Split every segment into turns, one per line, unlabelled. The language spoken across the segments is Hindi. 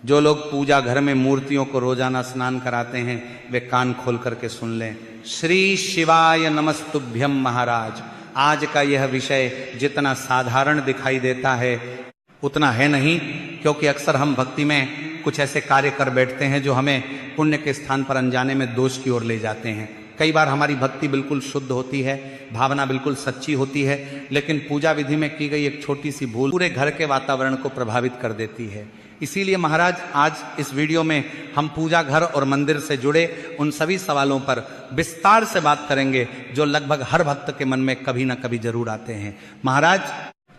जो लोग पूजा घर में मूर्तियों को रोजाना स्नान कराते हैं वे कान खोल करके सुन लें। श्री शिवाय नमस्तुभ्यम महाराज। आज का यह विषय जितना साधारण दिखाई देता है उतना है नहीं, क्योंकि अक्सर हम भक्ति में कुछ ऐसे कार्य कर बैठते हैं जो हमें पुण्य के स्थान पर अनजाने में दोष की ओर ले जाते हैं। कई बार हमारी भक्ति बिल्कुल शुद्ध होती है, भावना बिल्कुल सच्ची होती है, लेकिन पूजा विधि में की गई एक छोटी सी भूल पूरे घर के वातावरण को प्रभावित कर देती है। इसीलिए महाराज आज इस वीडियो में हम पूजा घर और मंदिर से जुड़े उन सभी सवालों पर विस्तार से बात करेंगे जो लगभग हर भक्त के मन में कभी ना कभी जरूर आते हैं। महाराज,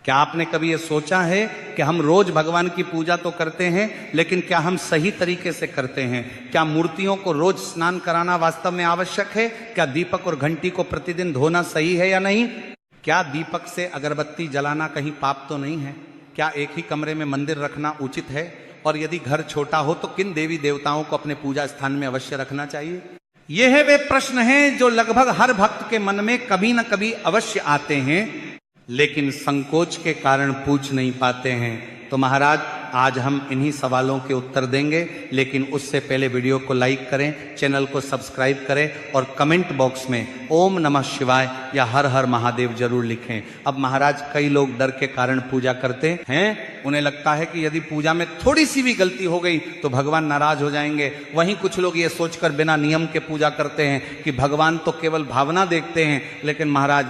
क्या आपने कभी ये सोचा है कि हम रोज भगवान की पूजा तो करते हैं, लेकिन क्या हम सही तरीके से करते हैं? क्या मूर्तियों को रोज स्नान कराना वास्तव में आवश्यक है? क्या दीपक और घंटी को प्रतिदिन धोना सही है या नहीं? क्या दीपक से अगरबत्ती जलाना कहीं पाप तो नहीं है? क्या एक ही कमरे में मंदिर रखना उचित है? और यदि घर छोटा हो तो किन देवी देवताओं को अपने पूजा स्थान में अवश्य रखना चाहिए? ये है वे प्रश्न हैं जो लगभग हर भक्त के मन में कभी न कभी अवश्य आते हैं, लेकिन संकोच के कारण पूछ नहीं पाते हैं। तो महाराज, आज हम इन्हीं सवालों के उत्तर देंगे, लेकिन उससे पहले वीडियो को लाइक करें, चैनल को सब्सक्राइब करें और कमेंट बॉक्स में ओम नमः शिवाय या हर हर महादेव जरूर लिखें। अब महाराज, कई लोग डर के कारण पूजा करते हैं। उन्हें लगता है कि यदि पूजा में थोड़ी सी भी गलती हो गई तो भगवान नाराज हो जाएंगे। वहीं कुछ लोग ये सोचकर बिना नियम के पूजा करते हैं कि भगवान तो केवल भावना देखते हैं। लेकिन महाराज,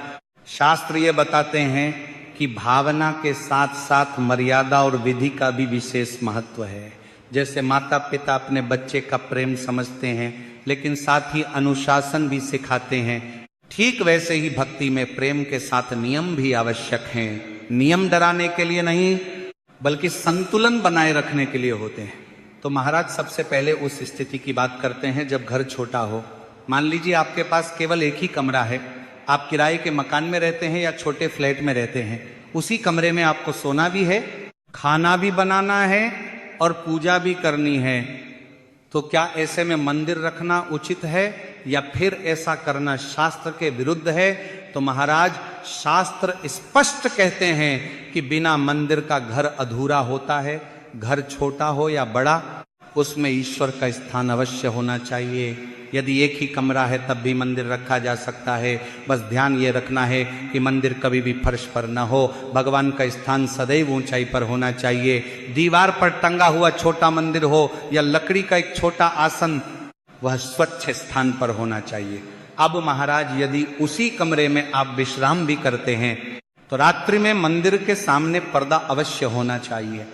शास्त्र ये बताते हैं कि भावना के साथ साथ मर्यादा और विधि का भी विशेष महत्व है। जैसे माता पिता अपने बच्चे का प्रेम समझते हैं, लेकिन साथ ही अनुशासन भी सिखाते हैं, ठीक वैसे ही भक्ति में प्रेम के साथ नियम भी आवश्यक हैं। नियम डराने के लिए नहीं, बल्कि संतुलन बनाए रखने के लिए होते हैं। तो महाराज, सबसे पहले उस स्थिति की बात करते हैं जब घर छोटा हो। मान लीजिए आपके पास केवल एक ही कमरा है, आप किराए के मकान में रहते हैं या छोटे फ्लैट में रहते हैं। उसी कमरे में आपको सोना भी है, खाना भी बनाना है और पूजा भी करनी है। तो क्या ऐसे में मंदिर रखना उचित है या फिर ऐसा करना शास्त्र के विरुद्ध है? तो महाराज, शास्त्र स्पष्ट कहते हैं कि बिना मंदिर का घर अधूरा होता है। घर छोटा हो या बड़ा, उसमें ईश्वर का स्थान अवश्य होना चाहिए। यदि एक ही कमरा है तब भी मंदिर रखा जा सकता है। बस ध्यान ये रखना है कि मंदिर कभी भी फर्श पर न हो। भगवान का स्थान सदैव ऊंचाई पर होना चाहिए। दीवार पर टंगा हुआ छोटा मंदिर हो या लकड़ी का एक छोटा आसन, वह स्वच्छ स्थान पर होना चाहिए। अब महाराज, यदि उसी कमरे में आप विश्राम भी करते हैं तो रात्रि में मंदिर के सामने पर्दा अवश्य होना चाहिए।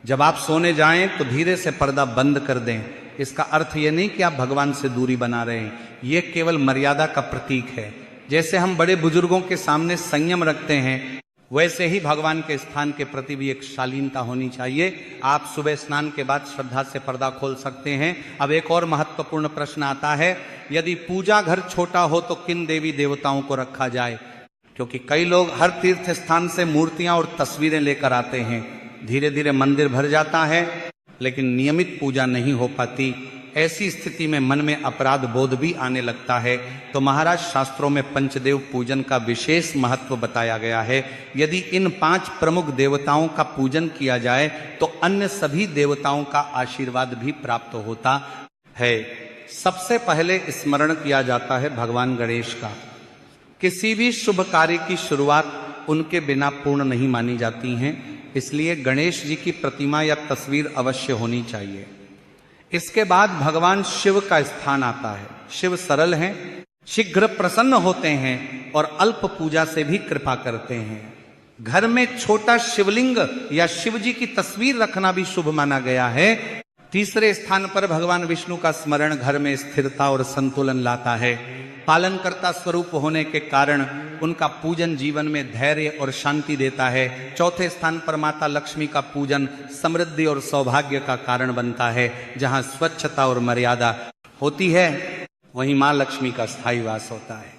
जब आप सोने जाएं तो धीरे से पर्दा बंद कर दें। इसका अर्थ ये नहीं कि आप भगवान से दूरी बना रहे हैं, ये केवल मर्यादा का प्रतीक है। जैसे हम बड़े बुजुर्गों के सामने संयम रखते हैं, वैसे ही भगवान के स्थान के प्रति भी एक शालीनता होनी चाहिए। आप सुबह स्नान के बाद श्रद्धा से पर्दा खोल सकते हैं। अब एक और महत्वपूर्ण प्रश्न आता है, यदि पूजा घर छोटा हो तो किन देवी देवताओं को रखा जाए? क्योंकि कई लोग हर तीर्थ स्थान से मूर्तियां और तस्वीरें लेकर आते हैं। धीरे धीरे मंदिर भर जाता है, लेकिन नियमित पूजा नहीं हो पाती। ऐसी स्थिति में मन में अपराध बोध भी आने लगता है। तो महाराज, शास्त्रों में पंचदेव पूजन का विशेष महत्व बताया गया है। यदि इन 5 प्रमुख देवताओं का पूजन किया जाए तो अन्य सभी देवताओं का आशीर्वाद भी प्राप्त होता है। सबसे पहले स्मरण किया जाता है भगवान गणेश का। किसी भी शुभ कार्य की शुरुआत उनके बिना पूर्ण नहीं मानी जाती हैं, इसलिए गणेश जी की प्रतिमा या तस्वीर अवश्य होनी चाहिए। इसके बाद भगवान शिव का स्थान आता है। शिव सरल हैं, शीघ्र प्रसन्न होते हैं और अल्प पूजा से भी कृपा करते हैं। घर में छोटा शिवलिंग या शिव जी की तस्वीर रखना भी शुभ माना गया है। तीसरे स्थान पर भगवान विष्णु का स्मरण घर में स्थिरता और संतुलन लाता है। पालनकर्ता स्वरूप होने के कारण उनका पूजन जीवन में धैर्य और शांति देता है। चौथे स्थान पर माता लक्ष्मी का पूजन समृद्धि और सौभाग्य का कारण बनता है। जहां स्वच्छता और मर्यादा होती है, वहीं मां लक्ष्मी का स्थायी वास होता है।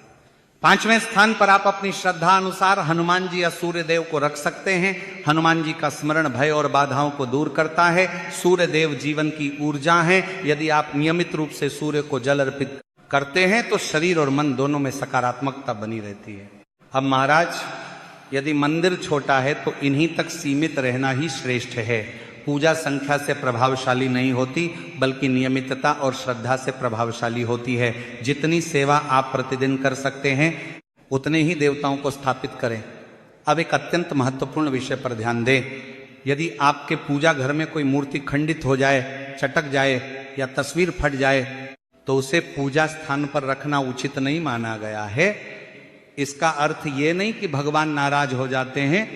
5वें स्थान पर आप अपनी श्रद्धा अनुसार हनुमान जी या सूर्य देव को रख सकते हैं। हनुमान जी का स्मरण भय और बाधाओं को दूर करता है। सूर्य देव जीवन की ऊर्जा है। यदि आप नियमित रूप से सूर्य को जल अर्पित करते हैं तो शरीर और मन दोनों में सकारात्मकता बनी रहती है। अब महाराज, यदि मंदिर छोटा है तो इन्हीं तक सीमित रहना ही श्रेष्ठ है। पूजा संख्या से प्रभावशाली नहीं होती, बल्कि नियमितता और श्रद्धा से प्रभावशाली होती है। जितनी सेवा आप प्रतिदिन कर सकते हैं उतने ही देवताओं को स्थापित करें। अब एक अत्यंत महत्वपूर्ण विषय पर ध्यान दें। यदि आपके पूजा घर में कोई मूर्ति खंडित हो जाए, चटक जाए या तस्वीर फट जाए तो उसे पूजा स्थान पर रखना उचित नहीं माना गया है। इसका अर्थ ये नहीं कि भगवान नाराज हो जाते हैं,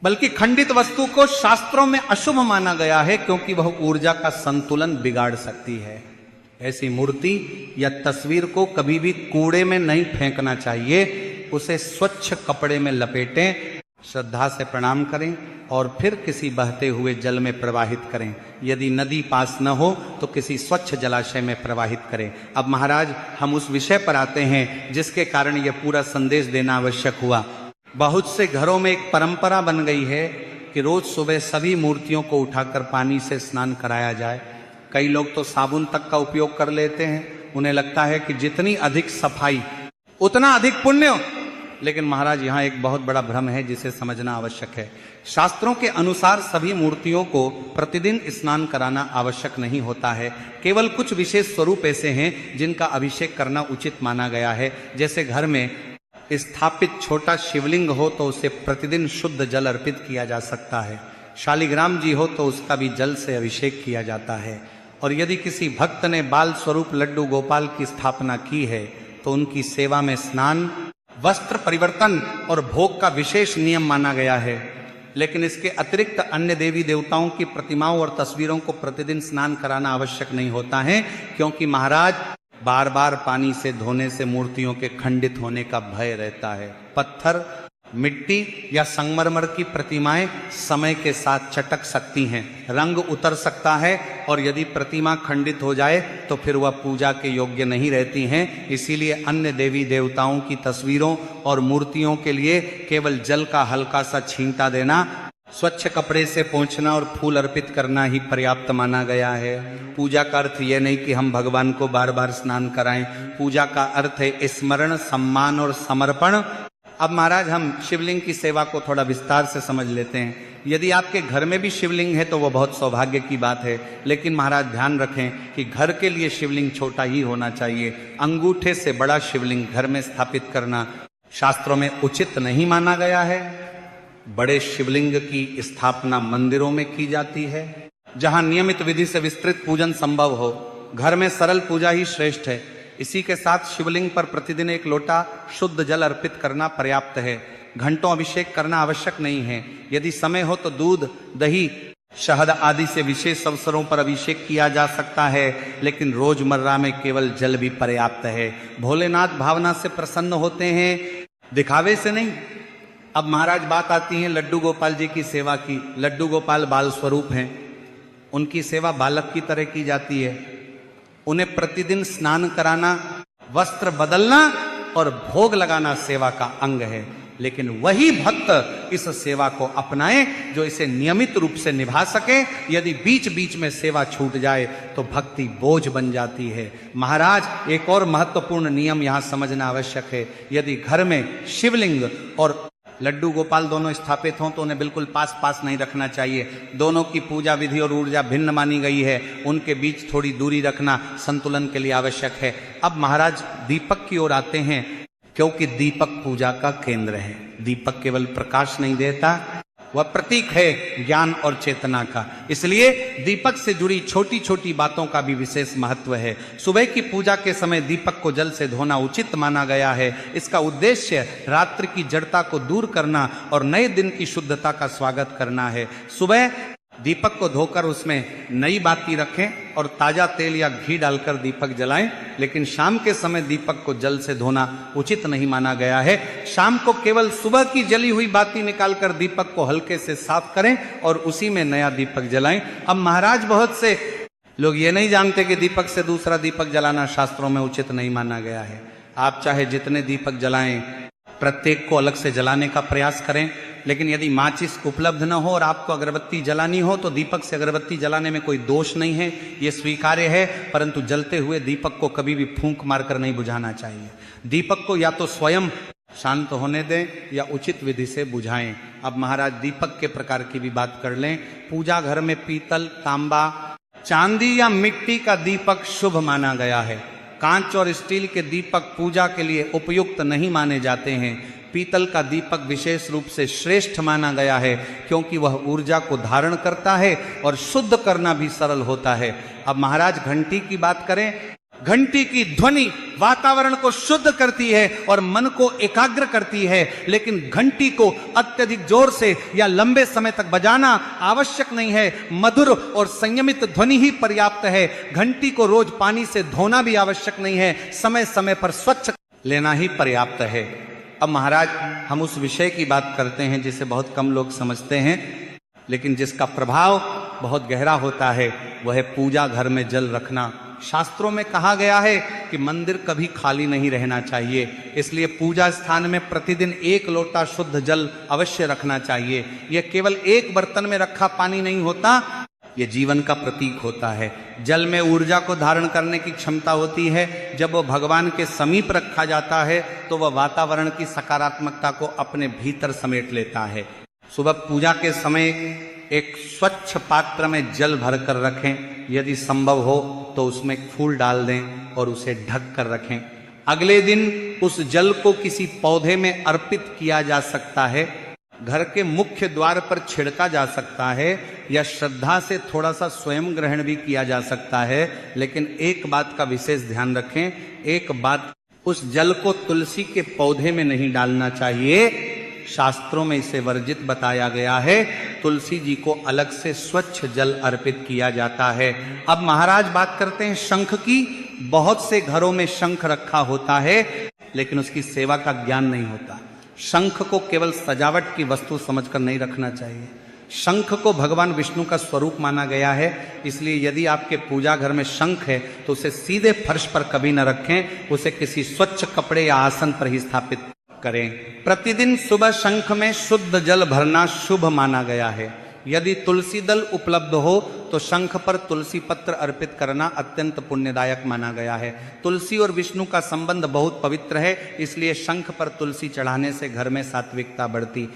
बल्कि खंडित वस्तु को शास्त्रों में अशुभ माना गया है, क्योंकि वह ऊर्जा का संतुलन बिगाड़ सकती है। ऐसी मूर्ति या तस्वीर को कभी भी कूड़े में नहीं फेंकना चाहिए, उसे स्वच्छ कपड़े में लपेटें, श्रद्धा से प्रणाम करें और फिर किसी बहते हुए जल में प्रवाहित करें। यदि नदी पास न हो तो किसी स्वच्छ जलाशय में प्रवाहित करें। अब महाराज, हम उस विषय पर आते हैं जिसके कारण यह पूरा संदेश देना आवश्यक हुआ। बहुत से घरों में एक परंपरा बन गई है कि रोज सुबह सभी मूर्तियों को उठाकर पानी से स्नान कराया जाए। कई लोग तो साबुन तक का उपयोग कर लेते हैं। उन्हें लगता है कि जितनी अधिक सफाई उतना अधिक पुण्य। लेकिन महाराज, यहाँ एक बहुत बड़ा भ्रम है जिसे समझना आवश्यक है। शास्त्रों के अनुसार सभी मूर्तियों को प्रतिदिन स्नान कराना आवश्यक नहीं होता है। केवल कुछ विशेष स्वरूप ऐसे हैं जिनका अभिषेक करना उचित माना गया है। जैसे घर में स्थापित छोटा शिवलिंग हो तो उसे प्रतिदिन शुद्ध जल अर्पित किया जा सकता है। शालिग्राम जी हो तो उसका भी जल से अभिषेक किया जाता है। और यदि किसी भक्त ने बाल स्वरूप लड्डू गोपाल की स्थापना की है तो उनकी सेवा में स्नान, वस्त्र परिवर्तन और भोग का विशेष नियम माना गया है। लेकिन इसके अतिरिक्त अन्य देवी देवताओं की प्रतिमाओं और तस्वीरों को प्रतिदिन स्नान कराना आवश्यक नहीं होता है, क्योंकि महाराज, बार बार पानी से धोने से मूर्तियों के खंडित होने का भय रहता है। पत्थर, मिट्टी या संगमरमर की प्रतिमाएं समय के साथ चटक सकती हैं, रंग उतर सकता है, और यदि प्रतिमा खंडित हो जाए तो फिर वह पूजा के योग्य नहीं रहती हैं। इसीलिए अन्य देवी देवताओं की तस्वीरों और मूर्तियों के लिए केवल जल का हल्का सा छींटा देना, स्वच्छ कपड़े से पोंछना और फूल अर्पित करना ही पर्याप्त माना गया है। पूजा का अर्थ यह नहीं कि हम भगवान को बार बार स्नान कराएं। पूजा का अर्थ है स्मरण, सम्मान और समर्पण। अब महाराज, हम शिवलिंग की सेवा को थोड़ा विस्तार से समझ लेते हैं। यदि आपके घर में भी शिवलिंग है तो वह बहुत सौभाग्य की बात है। लेकिन महाराज, ध्यान रखें कि घर के लिए शिवलिंग छोटा ही होना चाहिए। अंगूठे से बड़ा शिवलिंग घर में स्थापित करना शास्त्रों में उचित नहीं माना गया है। बड़े शिवलिंग की स्थापना मंदिरों में की जाती है, जहां नियमित विधि से विस्तृत पूजन संभव हो। घर में सरल पूजा ही श्रेष्ठ है। इसी के साथ शिवलिंग पर प्रतिदिन एक लोटा शुद्ध जल अर्पित करना पर्याप्त है। घंटों अभिषेक करना आवश्यक नहीं है। यदि समय हो तो दूध, दही, शहद आदि से विशेष अवसरों पर अभिषेक किया जा सकता है, लेकिन रोजमर्रा में केवल जल भी पर्याप्त है। भोलेनाथ भावना से प्रसन्न होते हैं, दिखावे से नहीं। अब महाराज, बात आती है लड्डू गोपाल जी की सेवा की। लड्डू गोपाल बाल स्वरूप हैं, उनकी सेवा बालक की तरह की जाती है। उन्हें प्रतिदिन स्नान कराना, वस्त्र बदलना और भोग लगाना सेवा का अंग है। लेकिन वही भक्त इस सेवा को अपनाए जो इसे नियमित रूप से निभा सके। यदि बीच बीच में सेवा छूट जाए तो भक्ति बोझ बन जाती है। महाराज, एक और महत्वपूर्ण नियम यहाँ समझना आवश्यक है। यदि घर में शिवलिंग और लड्डू गोपाल दोनों स्थापित हों तो उन्हें बिल्कुल पास पास नहीं रखना चाहिए। दोनों की पूजा विधि और ऊर्जा भिन्न मानी गई है। उनके बीच थोड़ी दूरी रखना संतुलन के लिए आवश्यक है। अब महाराज, दीपक की ओर आते हैं, क्योंकि दीपक पूजा का केंद्र है। दीपक केवल प्रकाश नहीं देता, वह प्रतीक है ज्ञान और चेतना का। इसलिए दीपक से जुड़ी छोटी छोटी बातों का भी विशेष महत्व है। सुबह की पूजा के समय दीपक को जल से धोना उचित माना गया है। इसका उद्देश्य रात्रि की जड़ता को दूर करना और नए दिन की शुद्धता का स्वागत करना है। सुबह दीपक को धोकर उसमें नई बाती रखें और ताजा तेल या घी डालकर दीपक जलाएं। लेकिन शाम के समय दीपक को जल से धोना उचित नहीं माना गया है। शाम को केवल सुबह की जली हुई बाती निकालकर दीपक को हल्के से साफ करें और उसी में नया दीपक जलाएं। अब महाराज, बहुत से लोग ये नहीं जानते कि दीपक से दूसरा दीपक जलाना शास्त्रों में उचित नहीं माना गया है। आप चाहे जितने दीपक जलाएं, प्रत्येक को अलग से जलाने का प्रयास करें। लेकिन यदि माचिस उपलब्ध न हो और आपको अगरबत्ती जलानी हो तो दीपक से अगरबत्ती जलाने में कोई दोष नहीं है, ये स्वीकार्य है। परंतु जलते हुए दीपक को कभी भी फूंक मारकर नहीं बुझाना चाहिए। दीपक को या तो स्वयं शांत होने दें या उचित विधि से बुझाएं। अब महाराज दीपक के प्रकार की भी बात कर लें। पूजा घर में पीतल, तांबा, चांदी या मिट्टी का दीपक शुभ माना गया है। कांच और स्टील के दीपक पूजा के लिए उपयुक्त नहीं माने जाते हैं। पीतल का दीपक विशेष रूप से श्रेष्ठ माना गया है क्योंकि वह ऊर्जा को धारण करता है और शुद्ध करना भी सरल होता है। अब महाराज घंटी की बात करें। घंटी की ध्वनि वातावरण को शुद्ध करती है और मन को एकाग्र करती है, लेकिन घंटी को अत्यधिक जोर से या लंबे समय तक बजाना आवश्यक नहीं है। मधुर और संयमित ध्वनि ही पर्याप्त है। घंटी को रोज पानी से धोना भी आवश्यक नहीं है, समय समय पर स्वच्छ लेना ही पर्याप्त है। अब महाराज हम उस विषय की बात करते हैं जिसे बहुत कम लोग समझते हैं, लेकिन जिसका प्रभाव बहुत गहरा होता है, वह है पूजा घर में जल रखना। शास्त्रों में कहा गया है कि मंदिर कभी खाली नहीं रहना चाहिए, इसलिए पूजा स्थान में प्रतिदिन 1 लोटा शुद्ध जल अवश्य रखना चाहिए। यह केवल एक बर्तन में रखा पानी नहीं होता, यह जीवन का प्रतीक होता है। जल में ऊर्जा को धारण करने की क्षमता होती है। जब वह भगवान के समीप रखा जाता है तो वह वातावरण की सकारात्मकता को अपने भीतर समेट लेता है। सुबह पूजा के समय एक स्वच्छ पात्र में जल भरकर रखें। यदि संभव हो तो उसमें एक फूल डाल दें और उसे ढक कर रखें। अगले दिन उस जल को किसी पौधे में अर्पित किया जा सकता है, घर के मुख्य द्वार पर छिड़का जा सकता है, या श्रद्धा से थोड़ा सा स्वयं ग्रहण भी किया जा सकता है। लेकिन एक बात का विशेष ध्यान रखें, एक बात, उस जल को तुलसी के पौधे में नहीं डालना चाहिए। शास्त्रों में इसे वर्जित बताया गया है। तुलसी जी को अलग से स्वच्छ जल अर्पित किया जाता है। अब महाराज बात करते हैं शंख की। बहुत से घरों में शंख रखा होता है, लेकिन उसकी सेवा का ज्ञान नहीं होता। शंख को केवल सजावट की वस्तु समझकर नहीं रखना चाहिए। शंख को भगवान विष्णु का स्वरूप माना गया है, इसलिए यदि आपके पूजा घर में शंख है तो उसे सीधे फर्श पर कभी न रखें, उसे किसी स्वच्छ कपड़े या आसन पर ही स्थापित करें। प्रतिदिन सुबह शंख में शुद्ध जल भरना शुभ माना गया है। यदि तुलसी दल उपलब्ध हो तो शंख पर तुलसी पत्र अर्पित करना अत्यंत पुण्यदायक माना गया है। तुलसी और विष्णु का संबंध बहुत पवित्र है, इसलिए शंख पर तुलसी चढ़ाने से घर में सात्विकता बढ़ती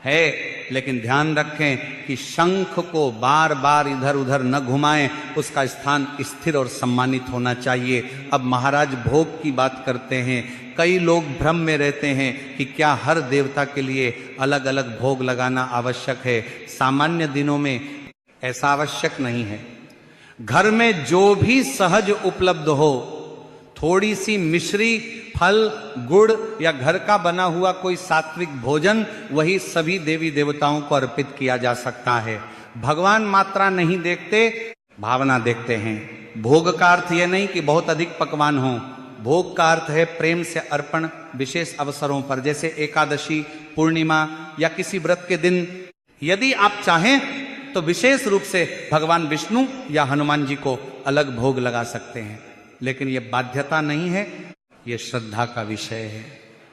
है। लेकिन ध्यान रखें कि शंख को बार बार इधर उधर न घुमाएं, उसका स्थान स्थिर और सम्मानित होना चाहिए। अब महाराज भोग की बात करते हैं। कई लोग भ्रम में रहते हैं कि क्या हर देवता के लिए अलग अलग भोग लगाना आवश्यक है। सामान्य दिनों में ऐसा आवश्यक नहीं है। घर में जो भी सहज उपलब्ध हो, थोड़ी सी मिश्री, फल, गुड़ या घर का बना हुआ कोई सात्विक भोजन, वही सभी देवी देवताओं को अर्पित किया जा सकता है। भगवान मात्रा नहीं देखते, भावना देखते हैं। भोग का अर्थ यह नहीं कि बहुत अधिक पकवान हो। भोग का अर्थ है प्रेम से अर्पण विशेष अवसरों पर, जैसे एकादशी, पूर्णिमा या किसी व्रत के दिन। यदि आप चाहें तो विशेष रूप से भगवान विष्णु या हनुमान जी को अलग भोग लगा सकते हैं, लेकिन यह बाध्यता नहीं है, यह श्रद्धा का विषय है।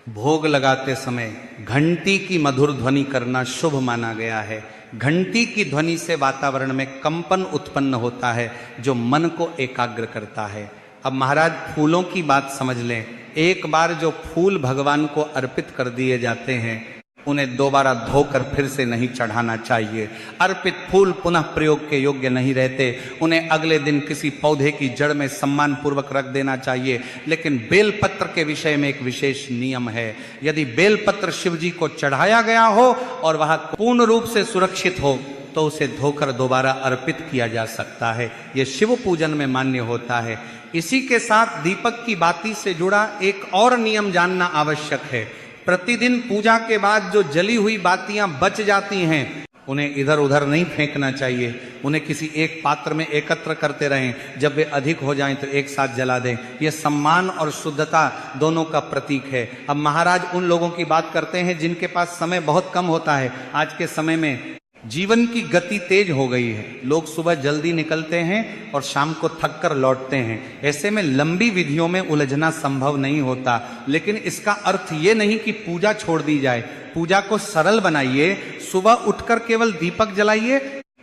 भोग लगाते समय घंटी की मधुर ध्वनि करना शुभ माना गया है। घंटी की ध्वनि से वातावरण में कंपन उत्पन्न होता है जो मन को एकाग्र करता है। अब महाराज फूलों की बात समझ लें। एक बार जो फूल भगवान को अर्पित कर दिए जाते हैं, उन्हें दोबारा धोकर फिर से नहीं चढ़ाना चाहिए। अर्पित फूल पुनः प्रयोग के योग्य नहीं रहते, उन्हें अगले दिन किसी पौधे की जड़ में सम्मान पूर्वक रख देना चाहिए। लेकिन बेलपत्र के विषय में एक विशेष नियम है। यदि बेलपत्र शिव जी को चढ़ाया गया हो और वह पूर्ण रूप से सुरक्षित हो तो उसे धोकर दोबारा अर्पित किया जा सकता है। यह शिव पूजन में मान्य होता है। इसी के साथ दीपक की बाती से जुड़ा एक और नियम जानना आवश्यक है। प्रतिदिन पूजा के बाद जो जली हुई बातियां बच जाती हैं, उन्हें इधर उधर नहीं फेंकना चाहिए। उन्हें किसी एक पात्र में एकत्र करते रहें। जब वे अधिक हो जाएं तो एक साथ जला दें। यह सम्मान और शुद्धता दोनों का प्रतीक है। अब महाराज उन लोगों की बात करते हैं जिनके पास समय बहुत कम होता है। आज के समय में जीवन की गति तेज हो गई है। लोग सुबह जल्दी निकलते हैं और शाम को थक कर लौटते हैं। ऐसे में लंबी विधियों में उलझना संभव नहीं होता। लेकिन इसका अर्थ ये नहीं कि पूजा छोड़ दी जाए। पूजा को सरल बनाइए। सुबह उठकर केवल दीपक जलाइए,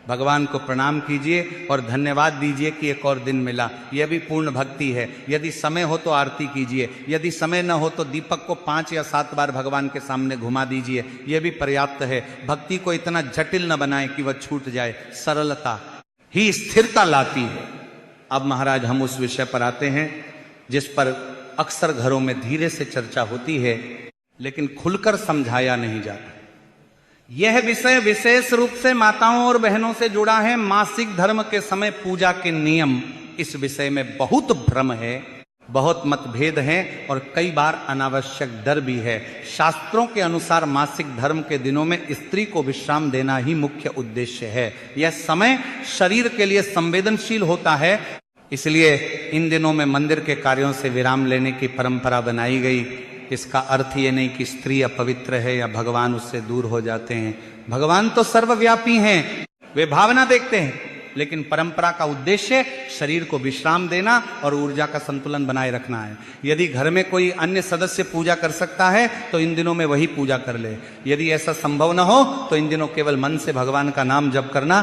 भगवान को प्रणाम कीजिए और धन्यवाद दीजिए कि एक और दिन मिला। यह भी पूर्ण भक्ति है। यदि समय हो तो आरती कीजिए, यदि समय न हो तो दीपक को 5 या 7 बार भगवान के सामने घुमा दीजिए, यह भी पर्याप्त है। भक्ति को इतना जटिल न बनाए कि वह छूट जाए। सरलता ही स्थिरता लाती है। अब महाराज हम उस विषय पर आते हैं जिस पर अक्सर घरों में धीरे से चर्चा होती है लेकिन खुलकर समझाया नहीं जाता। यह विषय विशेष रूप से माताओं और बहनों से जुड़ा है। मासिक धर्म के समय पूजा के नियम, इस विषय में बहुत भ्रम है, बहुत मतभेद हैं और कई बार अनावश्यक डर भी है। शास्त्रों के अनुसार मासिक धर्म के दिनों में स्त्री को विश्राम देना ही मुख्य उद्देश्य है। यह समय शरीर के लिए संवेदनशील होता है, इसलिए इन दिनों में मंदिर के कार्यों से विराम लेने की परंपरा बनाई गई। इसका अर्थ ये नहीं कि स्त्री अपवित्र है या भगवान उससे दूर हो जाते हैं। भगवान तो सर्वव्यापी हैं, वे भावना देखते हैं, लेकिन परंपरा का उद्देश्य शरीर को विश्राम देना और ऊर्जा का संतुलन बनाए रखना है। यदि घर में कोई अन्य सदस्य पूजा कर सकता है तो इन दिनों में वही पूजा कर ले। यदि ऐसा संभव न हो तो इन दिनों केवल मन से भगवान का नाम जप करना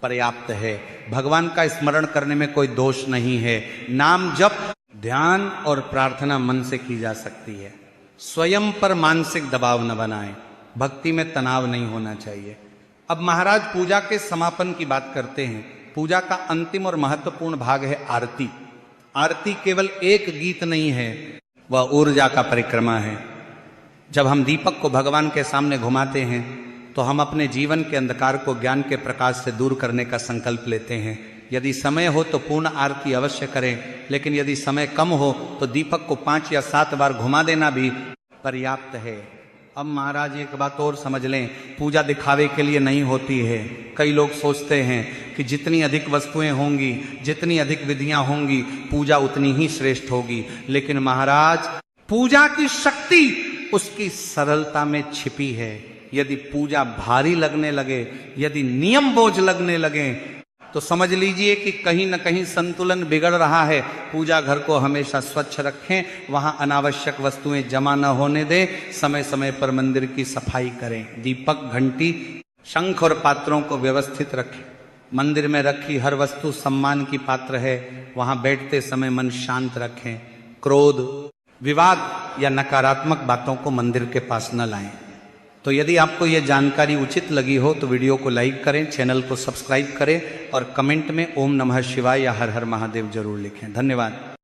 पर्याप्त है। भगवान का स्मरण करने में कोई दोष नहीं है। नाम जप, ध्यान और प्रार्थना मन से की जा सकती है। स्वयं पर मानसिक दबाव न बनाएं। भक्ति में तनाव नहीं होना चाहिए। अब महाराज पूजा के समापन की बात करते हैं। पूजा का अंतिम और महत्वपूर्ण भाग है आरती। आरती केवल एक गीत नहीं है, वह ऊर्जा का परिक्रमा है। जब हम दीपक को भगवान के सामने घुमाते हैं तो हम अपने जीवन के अंधकार को ज्ञान के प्रकाश से दूर करने का संकल्प लेते हैं। यदि समय हो तो पूर्ण आरती अवश्य करें, लेकिन यदि समय कम हो तो दीपक को 5 या 7 बार घुमा देना भी पर्याप्त है। अब महाराज एक बात और समझ लें, पूजा दिखावे के लिए नहीं होती है। कई लोग सोचते हैं कि जितनी अधिक वस्तुएं होंगी, जितनी अधिक विधियां होंगी, पूजा उतनी ही श्रेष्ठ होगी। लेकिन महाराज, पूजा की शक्ति उसकी सरलता में छिपी है। यदि पूजा भारी लगने लगे, यदि नियम बोझ लगने लगे तो समझ लीजिए कि कहीं न कहीं संतुलन बिगड़ रहा है। पूजा घर को हमेशा स्वच्छ रखें, वहां अनावश्यक वस्तुएं जमा न होने दें, समय समय पर मंदिर की सफाई करें, दीपक, घंटी, शंख और पात्रों को व्यवस्थित रखें। मंदिर में रखी हर वस्तु सम्मान की पात्र है, वहां बैठते समय मन शांत रखें। क्रोध, विवाद या नकारात्मक बातों को मंदिर के पास न लाएं। तो यदि आपको यह जानकारी उचित लगी हो तो वीडियो को लाइक करें, चैनल को सब्सक्राइब करें और कमेंट में ओम नमः शिवाय या हर हर महादेव जरूर लिखें। धन्यवाद।